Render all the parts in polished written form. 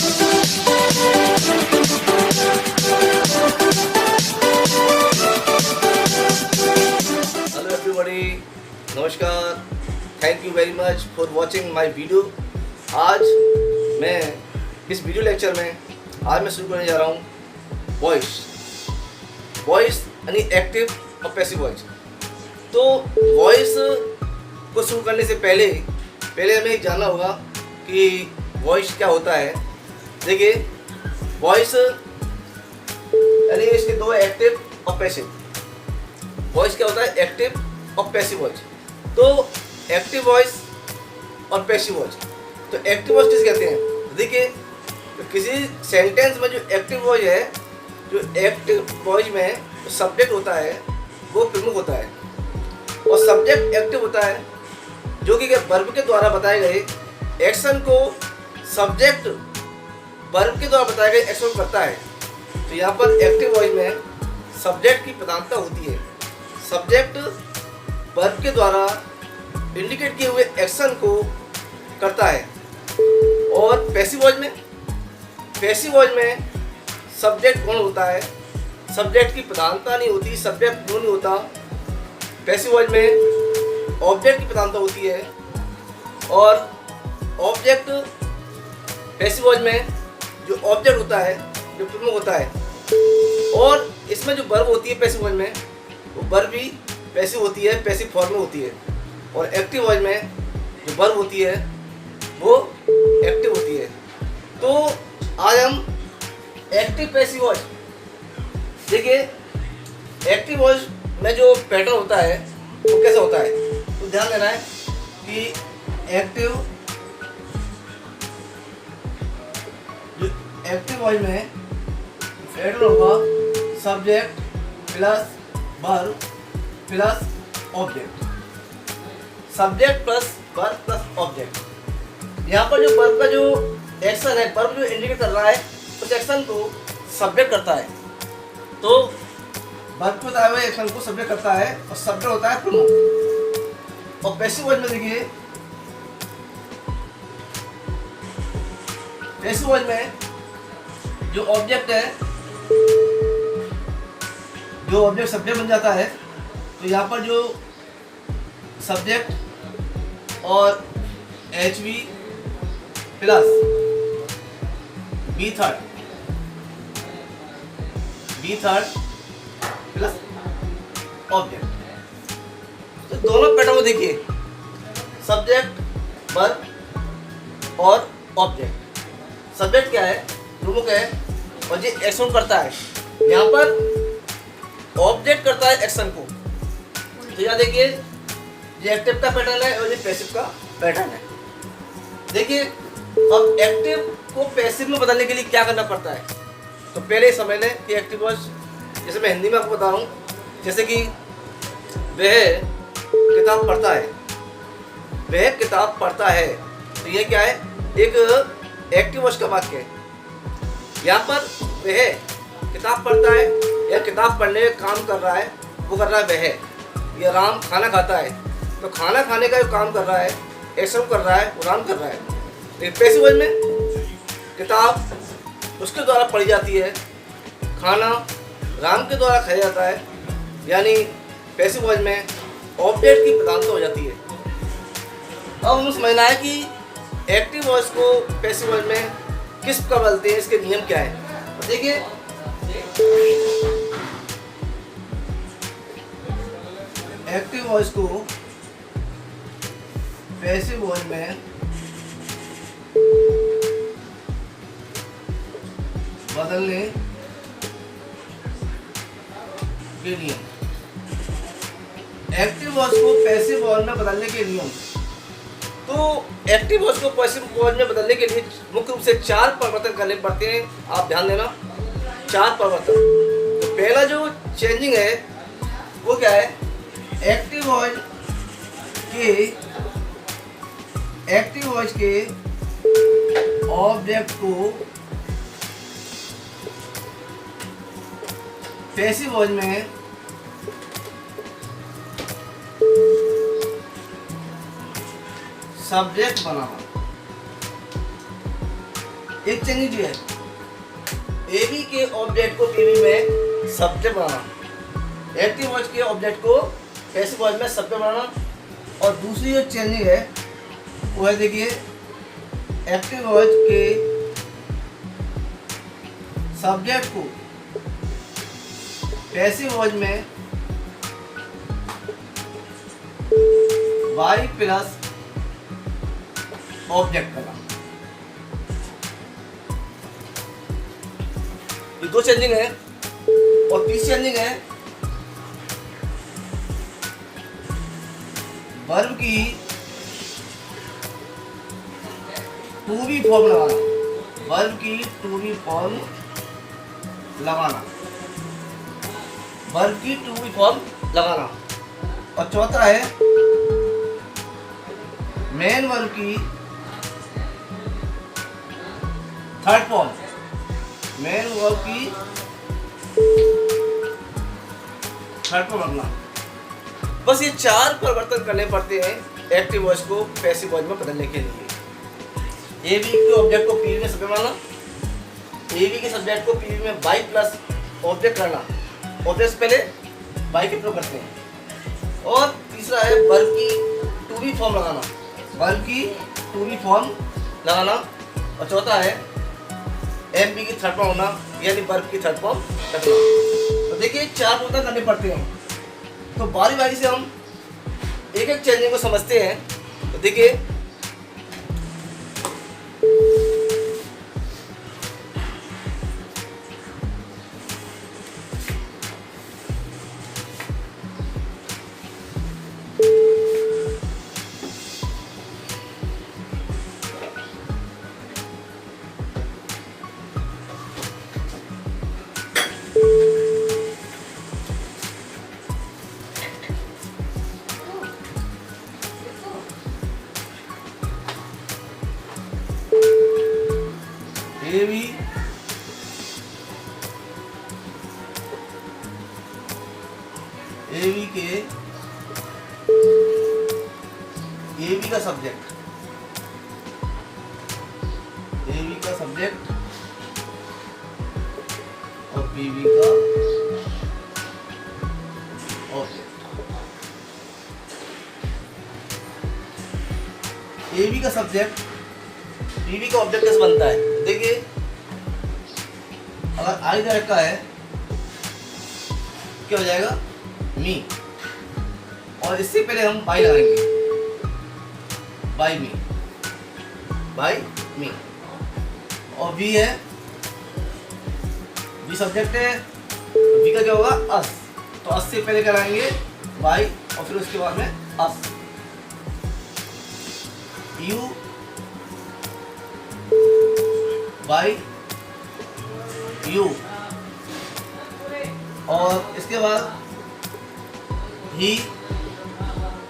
Hello everybody, नमस्कार। Thank you very much for watching my video. आज मैं इस वीडियो लेक्चर में आज मैं शुरू करने जा रहा हूँ वॉइस यानी एक्टिव और पैसिव वॉइस। तो वॉइस को शुरू करने से पहले हमें एक जानना होगा कि वॉइस क्या होता है। देखिए, वॉइस यानी इसके दो, एक्टिव और पैसिव। वॉइस क्या होता है? एक्टिव और पैसिव वॉइस। तो एक्टिव वॉइस और पैसिव वॉइस। तो एक्टिव वॉइस किसे कहते हैं? देखिए, तो किसी सेंटेंस में जो एक्टिव वॉइस है, जो एक्टिव वॉइस में जो सब्जेक्ट होता है वो प्रमुख होता है, और सब्जेक्ट एक्टिव होता है जो कि वर्ब के द्वारा बताए गए एक्शन को सब्जेक्ट वर्ब के द्वारा बताए गए एक्शन करता है। तो यहाँ पर एक्टिव वॉइस में सब्जेक्ट की प्रधानता होती है। सब्जेक्ट वर्ब के द्वारा इंडिकेट किए हुए एक्शन को करता है। और पैसिव वॉइस में सब्जेक्ट गुण होता है, सब्जेक्ट की प्रधानता नहीं होती, सब्जेक्ट गुण नहीं होता। पैसिव वॉइस में ऑब्जेक्ट की प्रधानता होती है, और ऑब्जेक्ट पैसिव वॉइस में जो ऑब्जेक्ट होता है जो प्रमुख होता है। और इसमें जो वर्ब होती है पैसिव वॉइस में, वो वर्ब भी पैसिव होती है, पैसिव फॉर्म में होती है। और एक्टिव वॉइस में जो वर्ब होती है वो एक्टिव होती है। तो आज हम एक्टिव पैसिव वॉइस, देखिए एक्टिव वॉइस में जो पैटर्न होता है वो कैसा होता है। तो ध्यान देना है कि एक्टिव वॉइस में पैटर्न होगा subject plus verb plus object. Subject plus verb plus object. यहाँ पर जो वर्ब का जो एक्शन है, वर्ब जो इंडिकेट कर रहा है, उस एक्शन को सब्जेक्ट करता है। तो वर्ब को बताए हुए एक्शन को सब्जेक्ट करता है, और सब्जेक्ट होता है प्रमुख। और पैसिव वॉइस में देखिए, पैसिव वॉइस में जो ऑब्जेक्ट है, जो ऑब्जेक्ट सब्जेक्ट बन जाता है। तो यहाँ पर जो सब्जेक्ट और HV plus B third plus object. तो दोनों पैटर्न को देखिए, सब्जेक्ट वर्ब और ऑब्जेक्ट। सब्जेक्ट क्या है? प्रमुख है, और ये एक्शन करता है। यहाँ पर ऑब्जेक्ट करता है एक्शन को। तो यहाँ देखिए, ये एक्टिव का पैटर्न है और ये पैसिव का पैटर्न है। देखिए, अब एक्टिव को पैसिव में बदलने के लिए क्या करना पड़ता है। तो पहले समझ लें कि एक्टिव वॉइस, जैसे मैं हिंदी में आपको बता रहा हूँ, जैसे कि वह किताब पढ़ता है, वह किताब पढ़ता है। तो ये क्या है? एक एक्टिव वॉइस का वाक्य है। यहाँ पर वह किताब पढ़ता है या किताब पढ़ने का काम कर रहा है, वो कर रहा है वह। या राम खाना खाता है, तो खाना खाने का जो काम कर रहा है, एक्शन कर रहा है, वो राम कर रहा है। लेकिन पैसिव वॉइस में किताब उसके द्वारा पढ़ी जाती है, खाना राम के द्वारा खाया जाता है। यानी पैसिव वॉइस में ऑब्जेक्ट की प्रधानता हो जाती है। अब हमें समझना है कि एक्टिव वॉइस को पैसिव वॉइस में किस प्रकार बदलते हैं, इसके नियम क्या है। देखिए, एक्टिव वॉइस को पैसिव वॉइस में बदलने के नियम। एक्टिव वॉइस को पैसिव वॉइस में बदलने के नियम। तो एक्टिव वॉइस को पैसिव वॉइस में बदलने के लिए मुख्य रूप से 4 परिवर्तन करने पड़ते हैं। आप ध्यान देना, 4 परिवर्तन। तो पहला जो चेंजिंग है वो क्या है? एक्टिव वॉइस के ऑब्जेक्ट को पैसिव वॉइस में सब्जेक्ट बनाना। एक चेंजिंग जो है ए बी के ऑब्जेक्ट को पी बी में सब्जेक्ट बनाना, एक्टिव वॉइस के ऑब्जेक्ट को पैसिव वॉइस में सब्जेक्ट बनाना। और दूसरी जो चेंजिंग है वो है देखिए एक्टिव वॉइस के सब्जेक्ट को पैसिव वॉइस में वाई प्लस ऑब्जेक्ट करना। ये दो चेंजिंग है। और तीसरी चेंजिंग है वर्ब की टू बी फॉर्म लगाना, वर्ब की टू बी फॉर्म लगाना, वर्ब की टू बी फॉर्म लगाना। और चौथा है मेन वर्ब की थर्ड फॉर्म, मेन वर्ब की थर्ड फॉर्म रखना। बस ये चार परिवर्तन करने पड़ते हैं एक्टिव वॉइस को पैसिव वॉइस में बदलने के लिए। ए बी के ऑब्जेक्ट को पी में सब्जेक्ट बनाना, ए बी के सब्जेक्ट को पी में बाई प्लस ऑब्जेक्ट करना, ऑब्जेक्ट पहले बाई के प्रयोग करते हैं। और तीसरा है वर्ब की टू बी फॉर्म लगाना, वर्ब की टू बी फॉर्म लगाना। और चौथा है एम बी की थर्ड फॉर्म होना, यानी वर्ब की थर्ड फॉर्म रखना। तो देखिए चार परिवर्तन करने पड़ते हैं। तो बारी बारी से हम एक एक चेंजिंग को समझते हैं। तो देखिए ए बी का सब्जेक्ट, ए बी का सब्जेक्ट और पी बी का ऑब्जेक्ट। ए बी का सब्जेक्ट पी बी का ऑब्जेक्ट कैसे बनता है? देखिए अगर आई दे रखा है क्या हो जाएगा मी, और इससे पहले हम बाई लगाएंगे, बाई मी, बाई मी। और वी है, वी सब्जेक्ट है, वी का क्या होगा अस, तो अस से पहले क्या लगाएंगे बाई और फिर उसके बाद में अस। यू बाई यू, और इसके बाद ही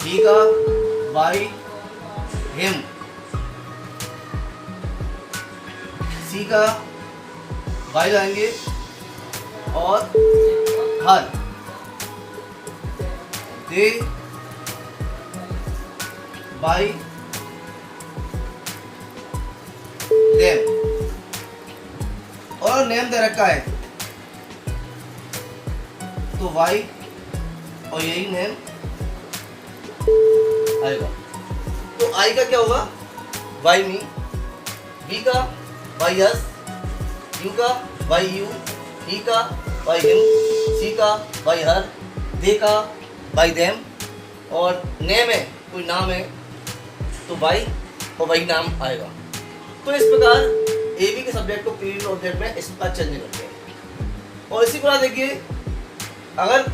का बाई हिम, सी का बाई लाएंगे और हर, दे बाई देम, और नेम दे रखा है तो वाई और यही नेम आएगा। तो आई का क्या होगा वाई मी, बी का वाई अस, यू का वाई यू, ही का वाई हिम, सी का वाई हर, दे का वाई देम, और नेम है कोई नाम है तो वाई और वही नाम आएगा। तो इस प्रकार ए बी के सब्जेक्ट को पी बी ऑब्जेक्ट में इस प्रकार चेंज करते हैं। और इसी प्रकार देखिए अगर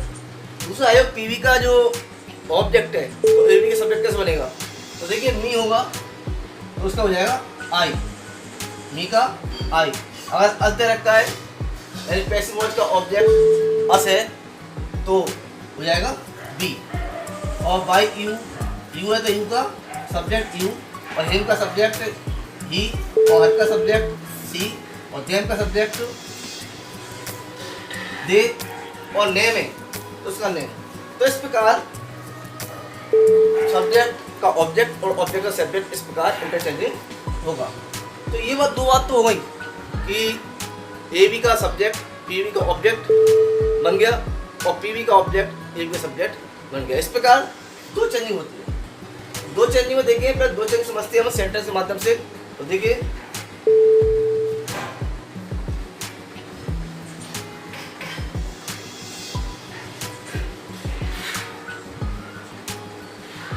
दूसरा है पी बी का जो ऑब्जेक्ट है तो ए बी के सब्जेक्ट कैसे बनेगा? तो देखिए मी होगा तो उसका हो जाएगा आई, मी का आई। अगर अस दे रखा है यानी पैसिव वॉइस का ऑब्जेक्ट अस है तो हो जाएगा बी, और बाई यू, यू है तो यू का सब्जेक्ट यू, और हिम का सब्जेक्ट ही, और हर का सब्जेक्ट सी, और देम का सब्जेक्ट दे, और नेम है तो उसका नेम। तो इस प्रकार सब्जेक्ट का ऑब्जेक्ट और ऑब्जेक्ट का सब्जेक्ट इस प्रकार इंटरचेंजिंग होगा। तो ये बात दो बात तो हो गई कि ए बी का सब्जेक्ट पी बी का ऑब्जेक्ट बन गया और पी बी का ऑब्जेक्ट ए बी का सब्जेक्ट बन गया। इस प्रकार दो चेंजिंग होती है। दो चेंजिंग में देखिए, फिर दो चेंजिंग समझते हैं हम सेंटेंस के माध्यम से। तो देखिए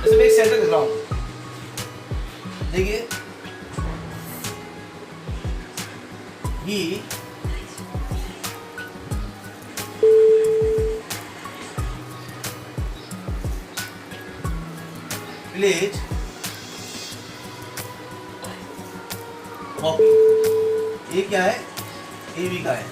जैसे मैं एक सेंटेंस लिख रहा हूँ, देखिए ही प्लेज हॉकी। ये क्या है? ए बी का है।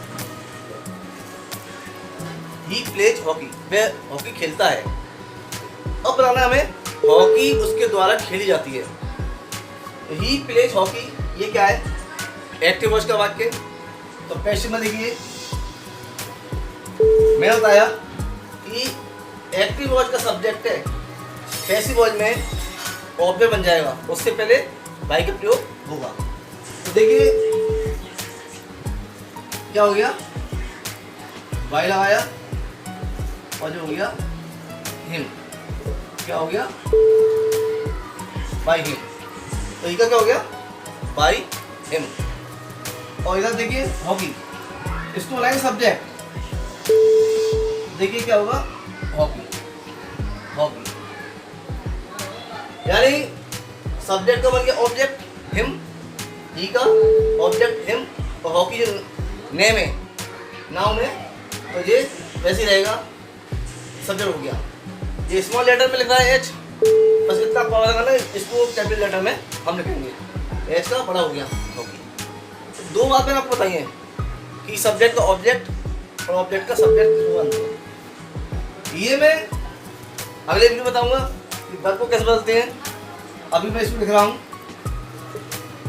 ही प्लेज हॉकी, वह हॉकी खेलता है। अब बताना हमें हॉकी उसके द्वारा खेली जाती है। ही प्लेज हॉकी, ये क्या है? एक्टिव वॉइस का वाक्य। तो पैसिव में देखिए मैंने बताया कि एक्टिव वॉइस का सब्जेक्ट है, पैसिव वॉइस में ऑब्जेक्ट बन जाएगा, उससे पहले बाई का प्रयोग होगा। तो देखिए क्या हो गया, बाई लगाया और जो हो गया हिम, क्या हो गया? By him. तो इधर क्या हो गया? By him. और इधर देखिए हॉकी, इसको बनाएंगे सब्जेक्ट। देखिए क्या होगा? Hockey, hockey. यानी सब्जेक्ट का बन गया ऑब्जेक्ट हिम, ही का ऑब्जेक्ट हिम, और हॉकी जो नेम है नाउन है, तो ये वैसे ही रहेगा, सब्जेक्ट हो गया। ये स्मॉल लेटर में लिखा है एच, बस इतना पावर लगाना, इसको कैपिटल लेटर में हम लिखेंगे। एच का बड़ा हो गया हॉकी। दो बात मैंने आपको बताई है कि सब्जेक्ट का ऑब्जेक्ट और ऑब्जेक्ट का सब्जेक्ट। ये मैं अगले वीडियो में बताऊंगा कि वर्ब को कैसे बदलते हैं। अभी मैं इसमें लिख रहा हूँ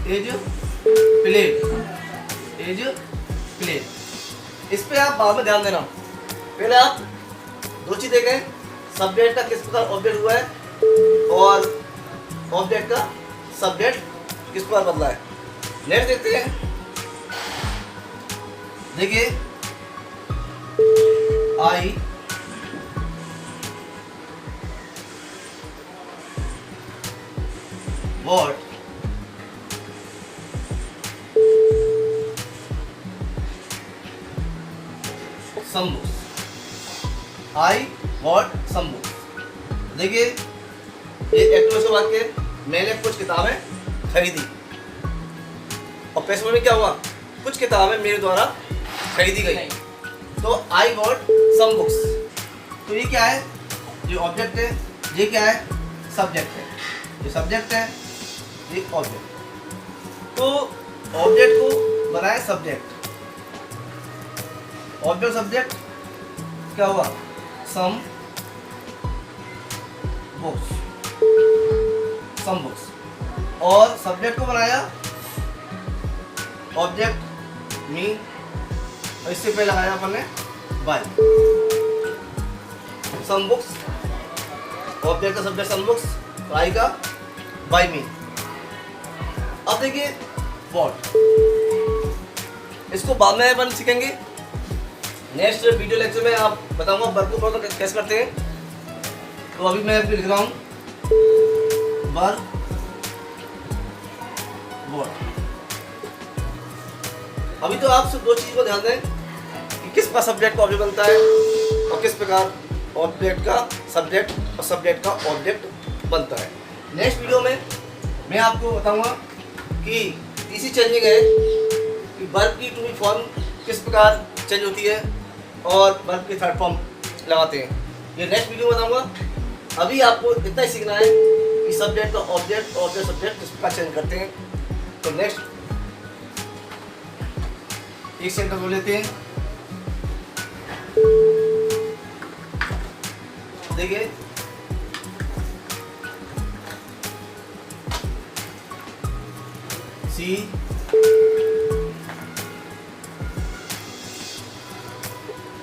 एज प्लेड, एज प्लेड। इस पे आप बाद में ध्यान देना। पहले आप दो चीज देखें, सब्जेक्ट का किस प्रकार ऑब्जेक्ट हुआ है और ऑब्जेक्ट का सब्जेक्ट किस प्रकार बदला है। नेक्स्ट देखते हैं, देखिए आई what some books, I bought some books। देखिए ये एक्टिव से वाक्य, मैंने कुछ किताबें खरीदी। और पैसिव में क्या हुआ? कुछ किताबें मेरे द्वारा खरीदी गई। तो आई बॉट सम बुक्स। तो ये क्या है? ये ऑब्जेक्ट है, ये क्या है? सब्जेक्ट है। ये सब्जेक्ट है, ये ऑब्जेक्ट। तो ऑब्जेक्ट को बनाए सब्जेक्ट, ऑब्जेक्ट सब्जेक्ट क्या हुआ? Some books, some books. और सब्जेक्ट को बनाया ऑब्जेक्ट मी, और इससे पहले लगाया अपन ने बाय। सम बुक्स, ऑब्जेक्ट का सब्जेक्ट सम बुक्स, आई का बाय मी। अब देखिए व्हाट, इसको बाद में अपन सीखेंगे। नेक्स्ट वीडियो लेक्चर में आप बताऊंगा वर्ब को कैसे करते हैं। तो अभी मैं लिख रहा हूँ वर्ब व्हाट। अभी तो आप सिर्फ दो चीज को ध्यान दें कि किस प्रकार सब्जेक्ट का ऑब्जेक्ट बनता है और किस प्रकार ऑब्जेक्ट का सब्जेक्ट और सब्जेक्ट का ऑब्जेक्ट बनता है। नेक्स्ट वीडियो में मैं आपको बताऊंगा कि तीसरी चेंजिंग है कि वर्ब की टू बी फॉर्म किस प्रकार चेंज होती है और वर्ब की थर्ड फॉर्म लगाते हैं। ये नेक्स्ट वीडियो में बताऊंगा। अभी आपको इतना ही सीखना है कि सब्जेक्ट का ऑब्जेक्ट, ऑब्जेक्ट सब्जेक्ट किस प्रकार चेंज करते हैं। तो नेक्स्ट एक सेंटेंस बोल लेते हैं। देखिए see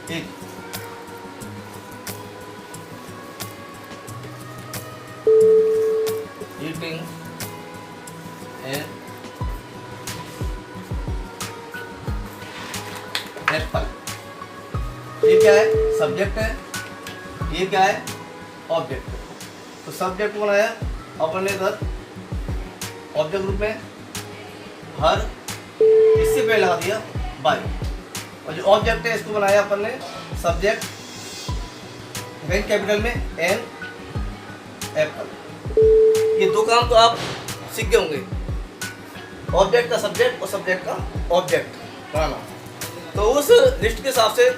it eating an Apple. ये क्या है? सब्जेक्ट है। ये क्या है? ऑब्जेक्ट। तो सब्जेक्ट को बनाया अपन ने इधर ऑब्जेक्ट ग्रुप में हर, इससे पहले लगा दिया बाय, और जो ऑब्जेक्ट है इसको बनाया अपन ने सब्जेक्ट, वेन कैपिटल में एन एप्पल। ये दो काम तो आप सीख गए होंगे, ऑब्जेक्ट का सब्जेक्ट और सब्जेक्ट का ऑब्जेक्ट बनाना। तो उस लिस्ट के हिसाब से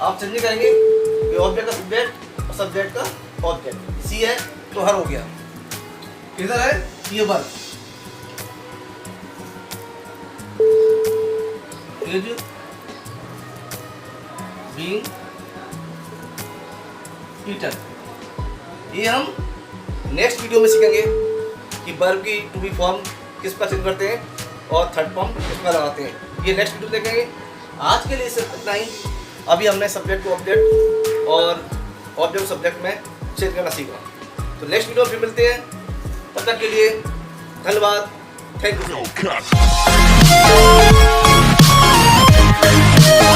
आप चेंजिंग करेंगे कि ऑब्जेक्ट का सब्जेक्ट और सब्जेक्ट का ऑब्जेक्ट। सी है तो हर हो गया, इधर है ये वर्ब, इज बीइंग ईटन। ये हम नेक्स्ट वीडियो में सीखेंगे कि वर्ब की टू बी फॉर्म किस पर चेंज करते हैं और थर्ड फॉर्म किस पर लगाते हैं। ये नेक्स्ट वीडियो देखेंगे। आज के लिए सिर्फ इतना ही। अभी हमने सब्जेक्ट को ऑब्जेक्ट और ऑब्जेक्ट सब्जेक्ट में चेंज करना सीखा। तो नेक्स्ट वीडियो में फिर मिलते हैं। तब तक के लिए धन्यवाद। Thank you.